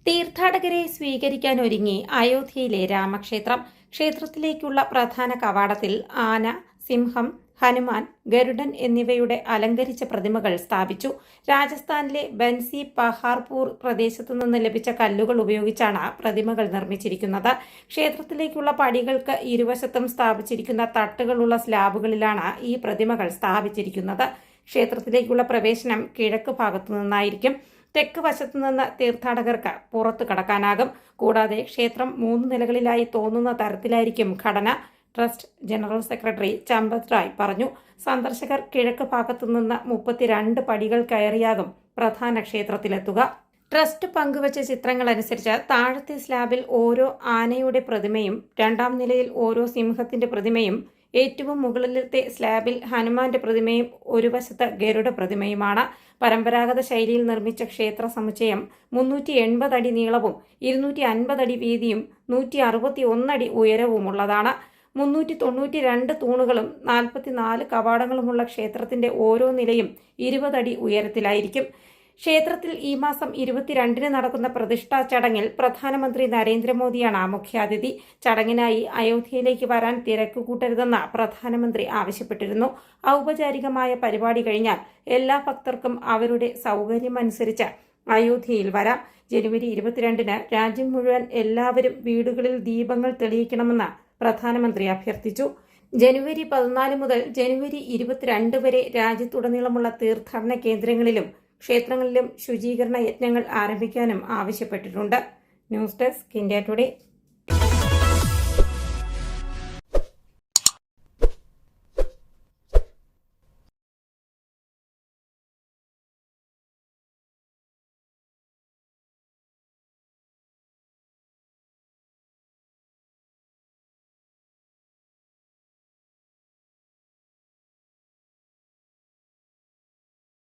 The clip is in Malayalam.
തീർത്ഥാടകരെ സ്വീകരിക്കാനൊരുങ്ങി അയോധ്യയിലെ രാമക്ഷേത്രം. ക്ഷേത്രത്തിലേക്കുള്ള പ്രധാന കവാടത്തിൽ ആന, സിംഹം, ഹനുമാൻ, ഗരുഡൻ എന്നിവയുടെ അലങ്കരിച്ച പ്രതിമകൾ സ്ഥാപിച്ചു. രാജസ്ഥാനിലെ ബൻസി പഹാർപൂർ പ്രദേശത്തു നിന്ന് ലഭിച്ച കല്ലുകൾ ഉപയോഗിച്ചാണ് പ്രതിമകൾ നിർമ്മിച്ചിരിക്കുന്നത്. ക്ഷേത്രത്തിലേക്കുള്ള പടികൾക്ക് ഇരുവശത്തും സ്ഥാപിച്ചിരിക്കുന്ന തട്ടുകളുള്ള സ്ലാബുകളിലാണ് ഈ പ്രതിമകൾ സ്ഥാപിച്ചിരിക്കുന്നത്. ക്ഷേത്രത്തിലേക്കുള്ള പ്രവേശനം കിഴക്ക് ഭാഗത്തു നിന്നായിരിക്കും. തെക്ക് വശത്തു നിന്ന് തീർത്ഥാടകർക്ക് പുറത്തു കടക്കാനാകും. കൂടാതെ ക്ഷേത്രം 3 നിലകളിലായി തോന്നുന്ന തരത്തിലായിരിക്കും ഘടന. Trust general secretary Champat Rai പറഞ്ഞു. സന്ദർശകർ കിഴക്ക് ഭാഗത്തു നിന്ന് 32 പടികൾ കയറിയാകും പ്രധാന ക്ഷേത്രത്തിലെത്തുക. ട്രസ്റ്റ് പങ്കുവച്ച ചിത്രങ്ങൾ അനുസരിച്ച് താഴത്തെ സ്ലാബിൽ ഓരോ ആനയുടെ പ്രതിമയും, 2ാം നിലയിൽ ഓരോ സിംഹത്തിന്റെ പ്രതിമയും, ഏറ്റവും മുകളിലത്തെ സ്ലാബിൽ ഹനുമാന്റെ പ്രതിമയും ഒരു വശത്ത് ഗരുഡ പ്രതിമയുമാണ്. പരമ്പരാഗത ശൈലിയിൽ നിർമ്മിച്ച ക്ഷേത്ര സമുച്ചയം 380 അടി നീളവും 250 അടി വീതിയും 161 അടി ഉയരവുമുള്ളതാണ്. 392 തൂണുകളും 44 കവാടങ്ങളുമുള്ള ക്ഷേത്രത്തിന്റെ ഓരോ നിലയും 20 അടി ഉയരത്തിലായിരിക്കും. ക്ഷേത്രത്തിൽ ഈ മാസം 22-ന് നടക്കുന്ന പ്രതിഷ്ഠാ ചടങ്ങിൽ പ്രധാനമന്ത്രി നരേന്ദ്രമോദിയാണ് മുഖ്യാതിഥി. ചടങ്ങിനായി അയോധ്യയിലേക്ക് വരാൻ തിരക്ക് കൂട്ടരുതെന്ന് പ്രധാനമന്ത്രി ആവശ്യപ്പെട്ടിരുന്നു. ഔപചാരികമായ പരിപാടി കഴിഞ്ഞാൽ എല്ലാ ഭക്തർക്കും അവരുടെ സൗകര്യമനുസരിച്ച് അയോധ്യയിൽ വരാം. ജനുവരി 22-ന് രാജ്യം മുഴുവൻ എല്ലാവരും വീടുകളിൽ ദീപങ്ങൾ തെളിയിക്കണമെന്ന് പ്രധാനമന്ത്രി അഭ്യർത്ഥിച്ചു. ജനുവരി 14 മുതൽ ജനുവരി 22 വരെ രാജ്യത്തുടനീളമുള്ള തീർത്ഥാടന കേന്ദ്രങ്ങളിലും ക്ഷേത്രങ്ങളിലും ശുചീകരണ യജ്ഞങ്ങൾ ആരംഭിക്കാനും ആവശ്യപ്പെട്ടിട്ടുണ്ട്. News desk India today.